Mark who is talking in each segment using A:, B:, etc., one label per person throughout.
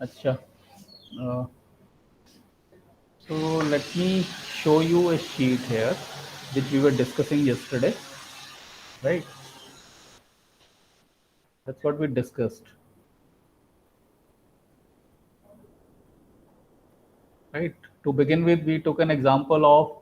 A: अच्छा, so let me show you a sheet here which we were discussing yesterday, right? That's what we discussed, right? To begin with, we took an example of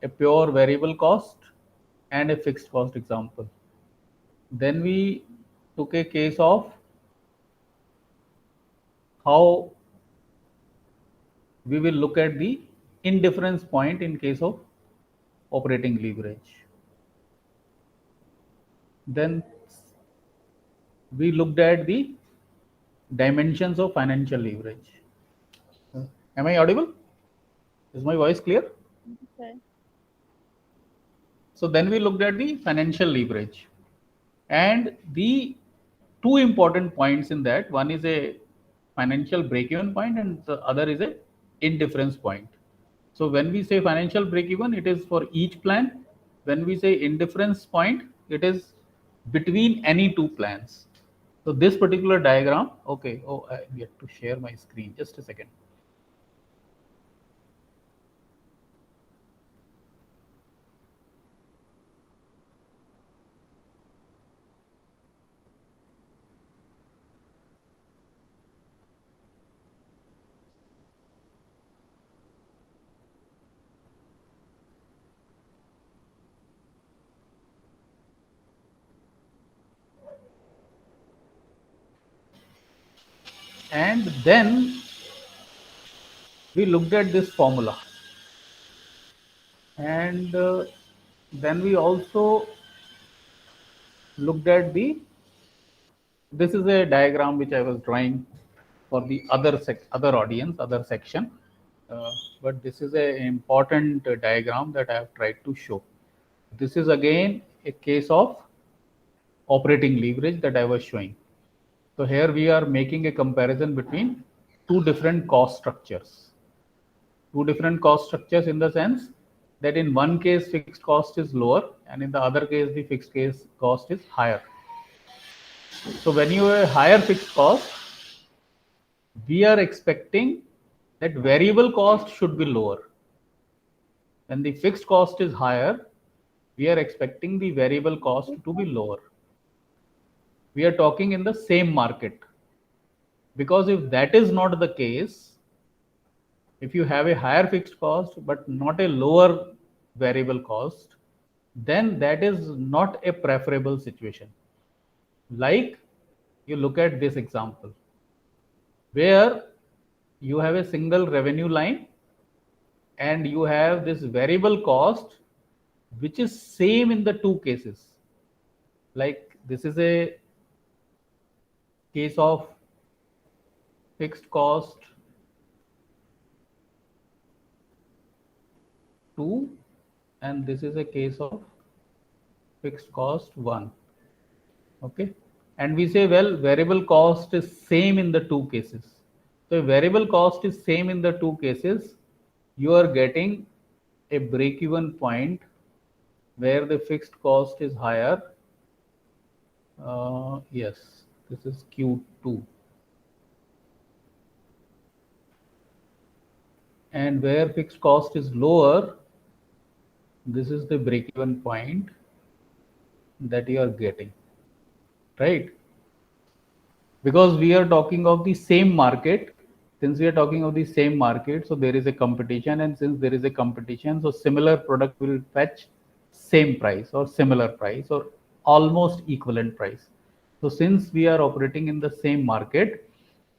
A: a pure variable cost and a fixed cost example. Then we took a case of how we will look at the indifference point in case of operating leverage. Then we looked at the dimensions of financial leverage. Am I audible? Is my voice clear?
B: Okay.
A: So then we looked at the financial leverage. And the two important points in that, one is a financial break-even point and the other is a indifference point. So when we say financial break-even, it is for each plan. When we say indifference point, it is between any two plans. So this particular diagram, okay, oh, I get to share my screen. Just a second. And then we looked at this formula. And then we also looked at the, this is a diagram which I was drawing for the other audience, other section. Uh, but this is an important diagram that I have tried to show. This is again a case of operating leverage that I was showing. So here we are making a comparison between two different cost structures. Two different cost structures in the sense that in one case fixed cost is lower and in the other case the fixed case cost is higher. So when you have a higher fixed cost, we are expecting that variable cost should be lower. When the fixed cost is higher, we are expecting the variable cost to be lower. We are talking in the same market. Because if that is not the case, if you have a higher fixed cost but not a lower variable cost, then that is not a preferable situation. Like you look at this example where you have a single revenue line and you have this variable cost which is same in the two cases. Like this is a case of fixed cost 2 and this is a case of fixed cost 1. Okay, and we say, well, variable cost is same in the two cases. So if variable cost is same in the two cases, you are getting a break even point where the fixed cost is higher. Yes, this is Q2. And where fixed cost is lower, this is the break even point that you are getting, right? Because we are talking of the same market. Since we are talking of the same market, so there is a competition, and since there is a competition, so similar product will fetch same price or similar price or almost equivalent price. So since we are operating in the same market,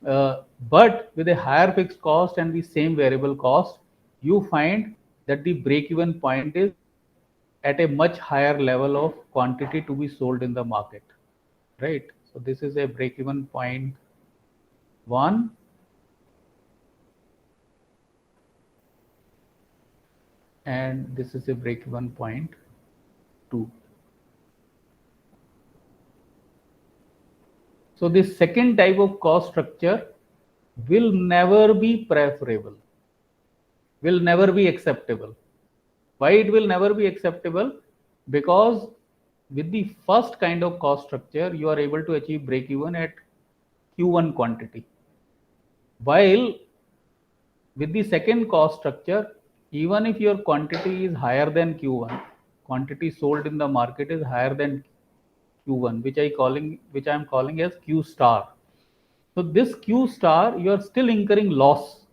A: but with a higher fixed cost and the same variable cost, you find that the break even point is at a much higher level of quantity to be sold in the market, right? So this is a break even point 1, and this is a break even point 2. So this second type of cost structure will never be preferable, will never be acceptable. Why it will never be acceptable? Because with the first kind of cost structure, you are able to achieve break even at Q1 quantity. While with the second cost structure, even if your quantity is higher than Q1, quantity sold in the market is higher than Q1, which I am calling as Q star. So this Q star, you are still incurring loss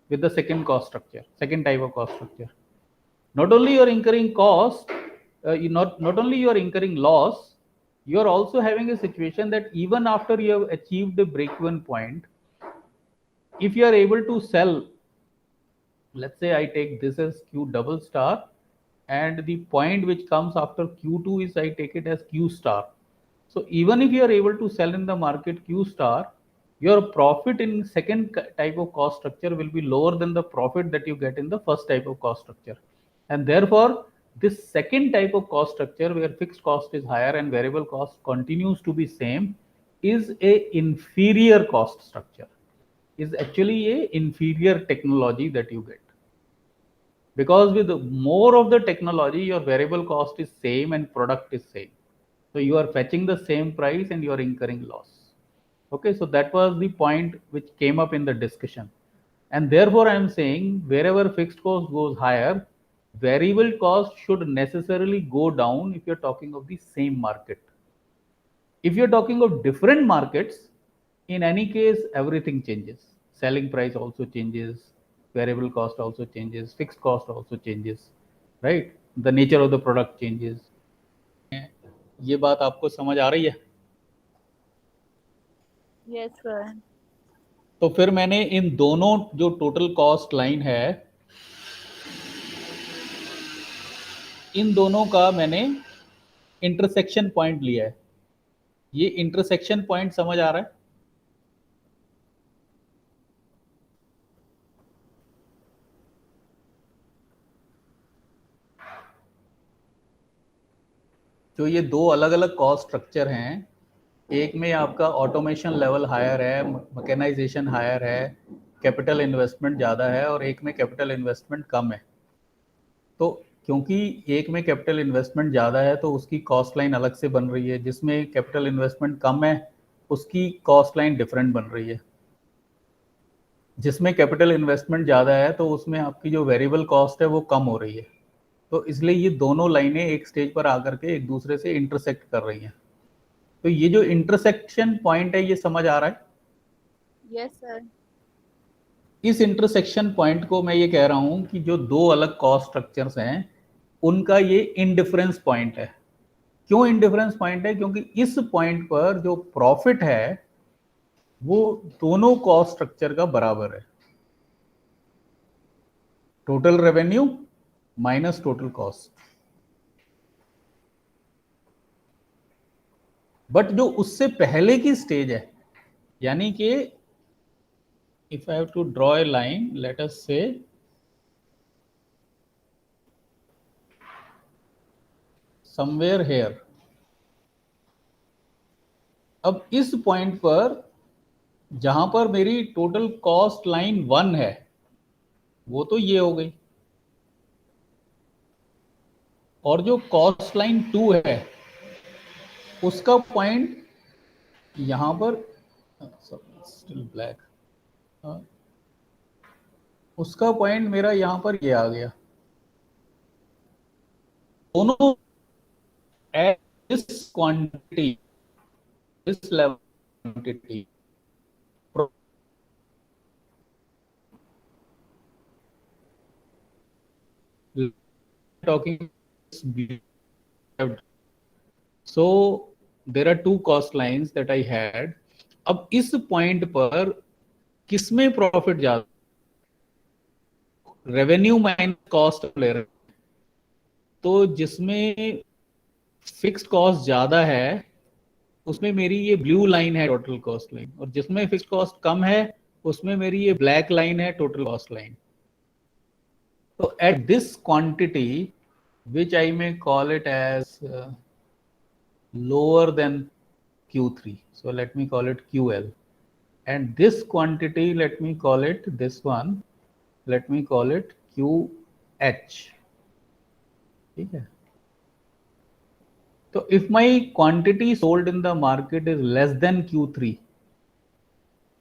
A: with the second cost structure, second type of cost structure. Not only you are incurring cost, not only you are incurring loss, you are also having a situation that even after you have achieved the break-even point, if you are able to sell, let's say I take this as Q double star, and the point which comes after Q2 is I take it as Q star. So even if you are able to sell in the market Q star, your profit in second type of cost structure will be lower than the profit that you get in the first type of cost structure. And therefore, this second type of cost structure where fixed cost is higher and variable cost continues to be same is a inferior cost structure, is actually a inferior technology that you get. Because with more of the technology, your variable cost is same and product is same. So you are fetching the same price and you are incurring loss. Okay, so that was the point which came up in the discussion. And therefore, I am saying wherever fixed cost goes higher, variable cost should necessarily go down if you're talking of the same market. If you're talking of different markets, in any case, everything changes. Selling price also changes, variable cost also changes, fixed cost also changes, right? The nature of the product changes. ये बात आपको समझ आ रही है?
B: Yes, sir.
A: तो फिर मैंने इन दोनों जो टोटल कॉस्ट लाइन है, इन दोनों का मैंने इंटरसेक्शन पॉइंट लिया है. ये इंटरसेक्शन पॉइंट समझ आ रहा है? जो ये दो अलग अलग कॉस्ट स्ट्रक्चर हैं, एक में आपका ऑटोमेशन लेवल हायर है, मैकेनाइजेशन हायर है, कैपिटल इन्वेस्टमेंट ज़्यादा है, और एक में कैपिटल इन्वेस्टमेंट कम है. तो क्योंकि एक में कैपिटल इन्वेस्टमेंट ज़्यादा है तो उसकी कॉस्ट लाइन अलग से बन रही है, जिसमें कैपिटल इन्वेस्टमेंट कम है उसकी कॉस्ट लाइन डिफरेंट बन रही है. जिसमें कैपिटल इन्वेस्टमेंट ज़्यादा है तो उसमें आपकी जो वेरिएबल कॉस्ट है वो कम हो रही है. तो इसलिए ये दोनों लाइनें एक स्टेज पर आकर के एक दूसरे से इंटरसेक्ट कर रही हैं. तो ये जो इंटरसेक्शन पॉइंट है ये समझ आ रहा है?
B: Yes, sir.
A: इस इंटरसेक्शन पॉइंट को मैं ये कह रहा हूं कि जो दो अलग कॉस्ट स्ट्रक्चर्स हैं उनका ये इंडिफरेंस पॉइंट है. क्यों इंडिफरेंस पॉइंट है? क्योंकि इस पॉइंट पर जो प्रॉफिट है वो दोनों कॉस्ट स्ट्रक्चर का बराबर है. Total revenue minus total cost. But जो उससे पहले की स्टेज है, यानी कि if I have to draw a line, let us say somewhere here. अब इस पॉइंट पर जहां पर मेरी टोटल कॉस्ट लाइन 1 है वो तो ये हो गई, और जो कॉस्ट लाइन 2 है उसका पॉइंट यहां पर स्टिल ब्लैक, उसका पॉइंट मेरा यहां पर ये आ गया. दोनों at this quantity, this level quantity, talking. So there are two cost lines that I had. अब इस पॉइंट पर किसमें प्रॉफिट ज्यादा? रेवेन्यू माइनस कॉस्ट ले रहे. तो जिसमें फिक्स्ड कॉस्ट ज्यादा है उसमें मेरी ये ब्लू लाइन है टोटल कॉस्ट लाइन, और जिसमें फिक्स्ड कॉस्ट कम है उसमें मेरी ये ब्लैक लाइन है टोटल कॉस्ट लाइन. तो at this quantity which I may call it as lower than Q3. So let me call it QL. And this quantity, let me call it this one. Let me call it QH. ठीक है. So if my quantity sold in the market is less than Q3,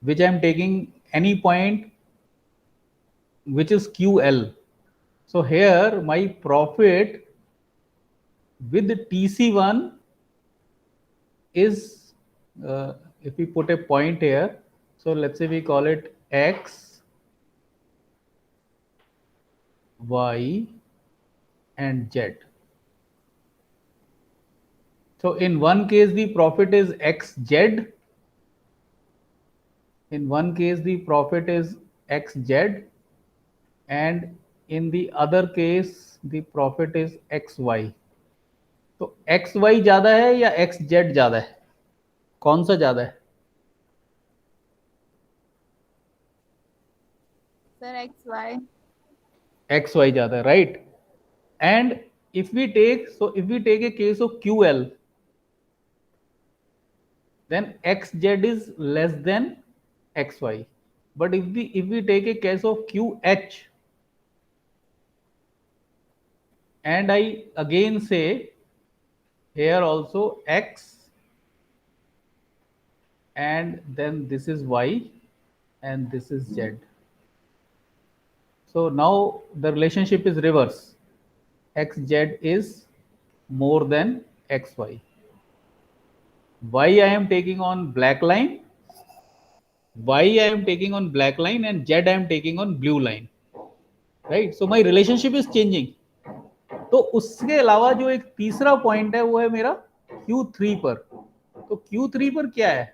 A: which I am taking any point which is QL. So here my profit with TC1 is, if we put a point here, so let's say we call it X, Y, and Z. So in one case the profit is XZ, in one case the profit is XZ, and in the other case the profit is XY. तो XY ज्यादा है या XZ ज्यादा है, कौन सा ज्यादा है?
B: Sir, XY.
A: XY ज्यादा है, right? And if we take, so if we take a case of QL, then XZ is less than XY. But if we take a case of QH, and I again say here also X, and then this is Y, and this is Z. So now the relationship is reverse. XZ is more than XY. Y I am taking on black line, Y I am taking on black line, and Z I am taking on blue line. Right? So my relationship is changing. तो उसके अलावा जो एक तीसरा point है वो है मेरा Q3 पर. तो Q3 पर क्या है?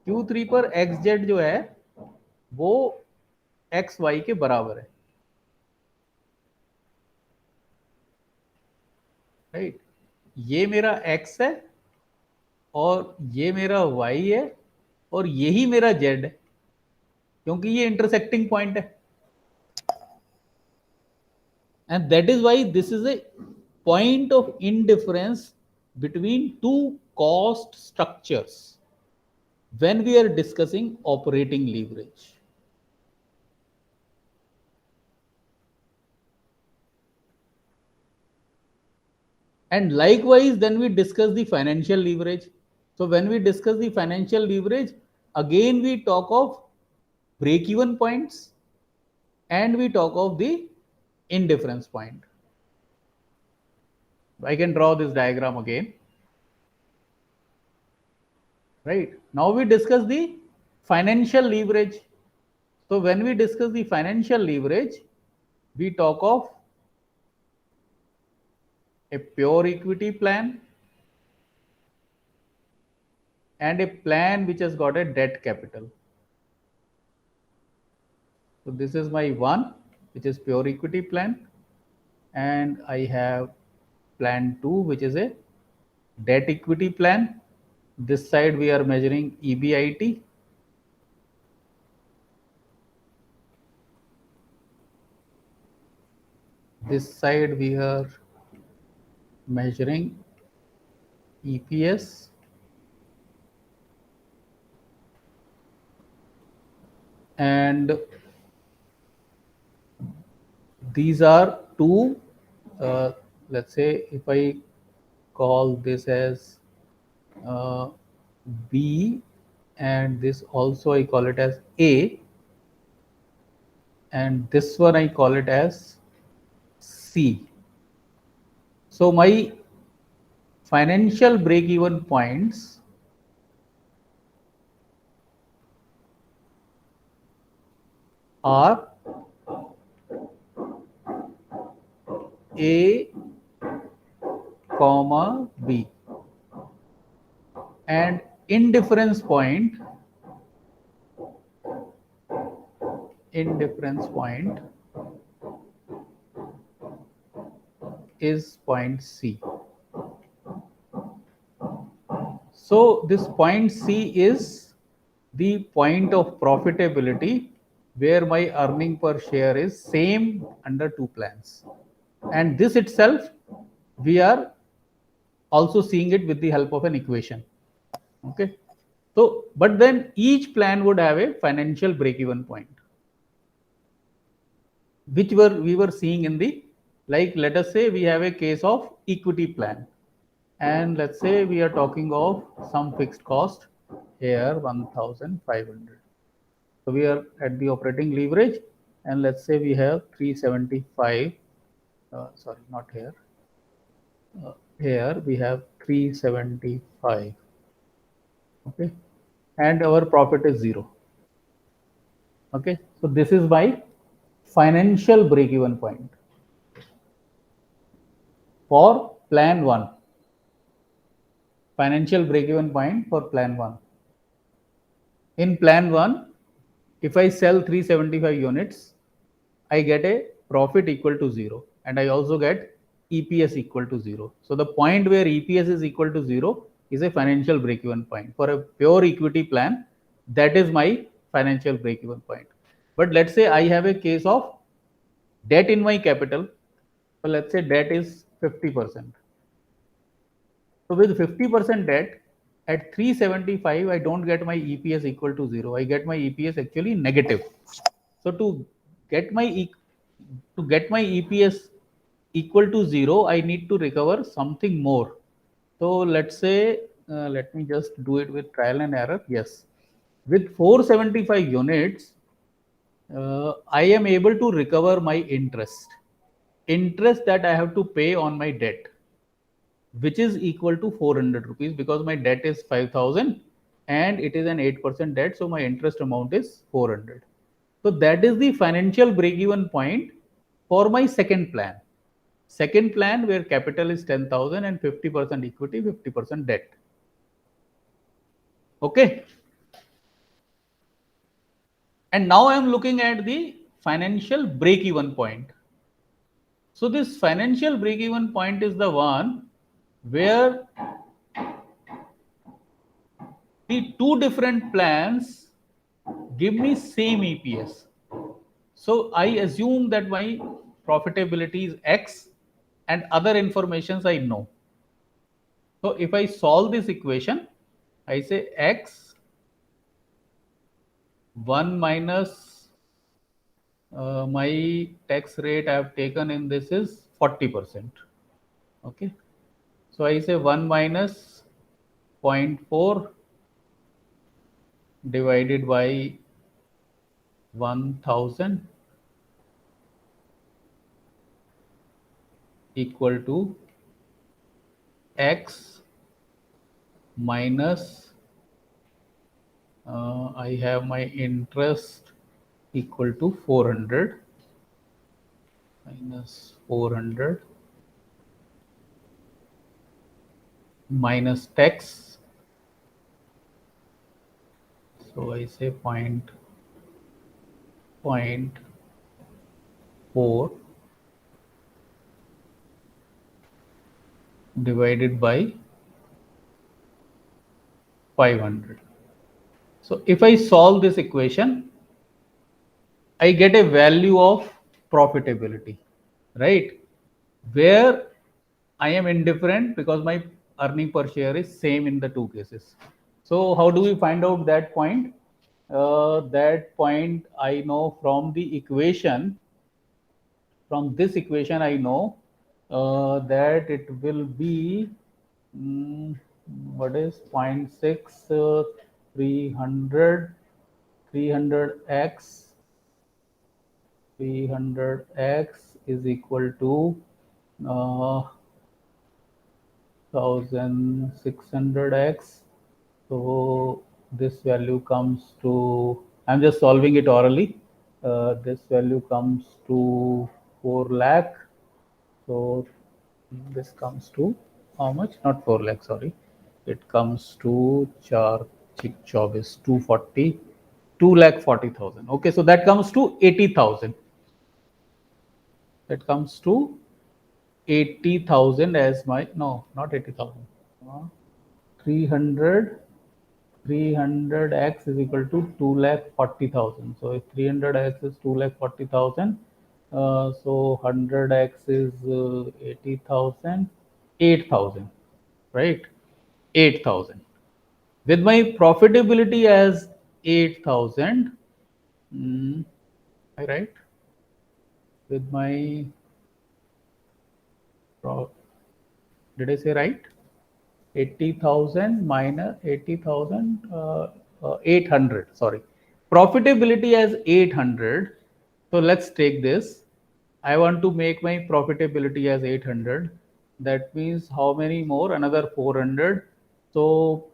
A: Q3 पर XZ जो है वो XY के बराबर है. राइट? ये मेरा X है और ये मेरा Y है और यही मेरा Z है, क्योंकि ये इंटरसेक्टिंग पॉइंट है. And that is why this is a point of indifference between two cost structures when we are discussing operating leverage. And likewise, then we discuss the financial leverage. So when we discuss the financial leverage, again we talk of break-even points and we talk of the indifference point. I can draw this diagram again. Right? Now we discuss the financial leverage. So when we discuss the financial leverage, we talk of a pure equity plan and a plan which has got a debt capital. So this is my one, which is pure equity plan, and I have plan 2, which is a debt equity plan. This side we are measuring EBIT. This side we are measuring EPS. And these are two, let's say if I call this as B, and this also I call it as A, and this one I call it as C. So my financial break-even points are A, comma B, and indifference point is point C. So this point C is the point of profitability where my earning per share is same under two plans. And this itself, we are also seeing it with the help of an equation. Okay. So, but then each plan would have a financial break-even point, which we were seeing in the, like, let us say we have a case of equity plan, and let's say we are talking of some fixed cost here 1,500. So we are at the operating leverage, and let's say we have 375. Sorry, not here. Here we have 375. Okay, and our profit is 0. Okay, so this is my financial break-even point for plan 1. Financial break-even point for plan 1. In plan 1, if I sell 375 units, I get a profit equal to 0, and I also get EPS equal to 0. So the point where EPS is equal to 0 is a financial break-even point. For a pure equity plan, that is my financial break-even point. But let's say I have a case of debt in my capital. So let's say debt is 50%. So with 50% debt at 375, I don't get my EPS equal to 0. I get my EPS actually negative. So to get my EPS equal to 0, I need to recover something more. So let's say, let me just do it with trial and error. Yes, with 475 units, I am able to recover my interest that I have to pay on my debt, which is equal to 400 rupees, because my debt is 5,000 and it is an 8% debt. So my interest amount is 400. So that is the financial break-even point for my second plan. Second plan where capital is 10,000 and 50% equity, 50% debt. Okay. And now I am looking at the financial break-even point. So this financial break-even point is the one where the two different plans give me same EPS. So I assume that my profitability is X and other informations I know. So if I solve this equation, I say X 1 minus my tax rate I have taken in this is 40%. Okay. So I say 1 minus 0.4 divided by 1000 equal to X minus I have my interest equal to 400 minus 400 minus tax. So I say point 0.4 divided by 500. So if I solve this equation, I get a value of profitability, right? Where I am indifferent because my earning per share is same in the two cases. So how do we find out that point? That point I know from the equation. From this equation, I know that it will be what is 0.6 300 300x 300x is equal to 1600x. So this value comes to, I'm just solving it orally. This value comes to 4 lakh. So this comes to how much? Not 4 lakh, sorry. It comes to 4 job is 240, 2 lakh 40,000. Okay, so that comes to 80,000. That comes to 80,000 as my, no, not 80,000. 300 300x is equal to 2 lakh 40,000. So if 300x is 2 lakh 40,000, so 100x is 80,000, 8,000, right? 8,000. With my profitability as 8,000, right? With my, did I say right? 80,000 minus 80,000, 800, sorry. Profitability as 800. So let's take this. I want to make my profitability as 800. That means how many more? Another 400. So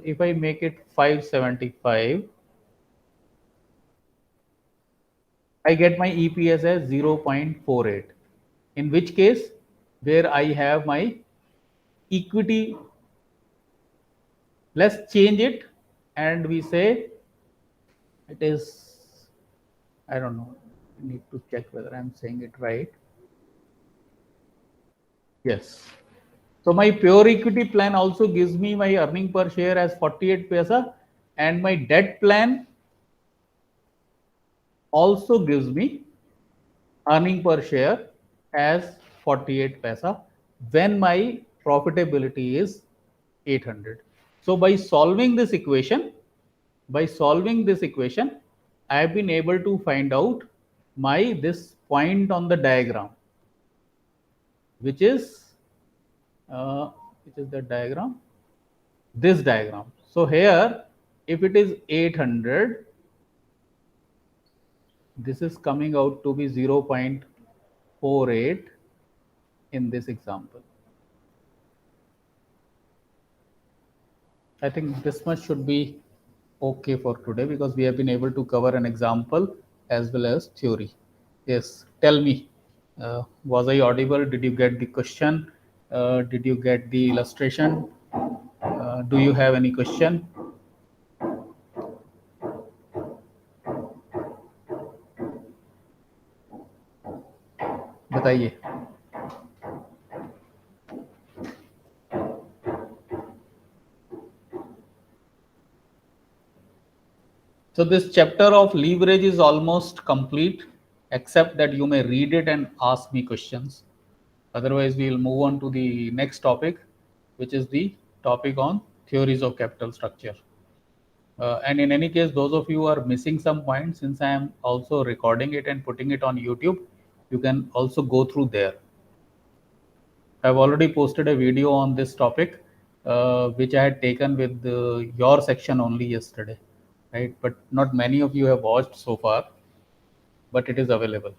A: if I make it 575, I get my EPS as 0.48. In which case, where I have my equity, let's change it and we say it is, I don't know, I need to check whether I'm saying it right. Yes. So my pure equity plan also gives me my earning per share as 48 paisa, and my debt plan also gives me earning per share as 48 paisa when my profitability is 800. So by solving this equation, I have been able to find out my this point on the diagram, which is the diagram, this diagram. So here, if it is 800, this is coming out to be 0.48 in this example. I think this much should be okay for today because we have been able to cover an example as well as theory. Yes, tell me, was I audible? Did you get the question? Did you get the illustration? Do you have any question? बताइए. So this chapter of leverage is almost complete, except that you may read it and ask me questions. Otherwise, we will move on to the next topic, which is the topic on theories of capital structure. And in any case, those of you who are missing some points, since I am also recording it and putting it on YouTube, you can also go through there. I've already posted a video on this topic, which I had taken with your section only yesterday, right? But not many of you have watched so far, but it is available.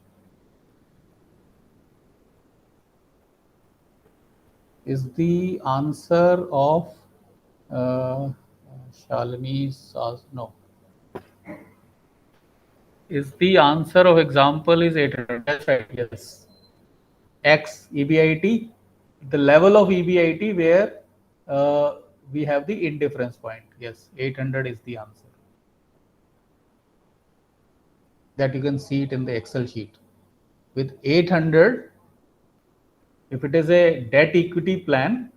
A: Is the answer of Shalini's, no. Is the answer of example is 800? That's right, yes. X EBIT, the level of EBIT where we have the indifference point. Yes, 800 is the answer. That you can see it in the Excel sheet. With 800, if it is a debt equity plan,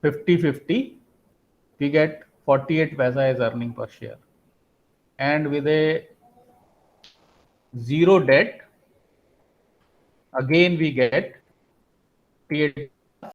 A: 50-50, we get 48 paisa as earning per share. And with a zero debt, again we get 48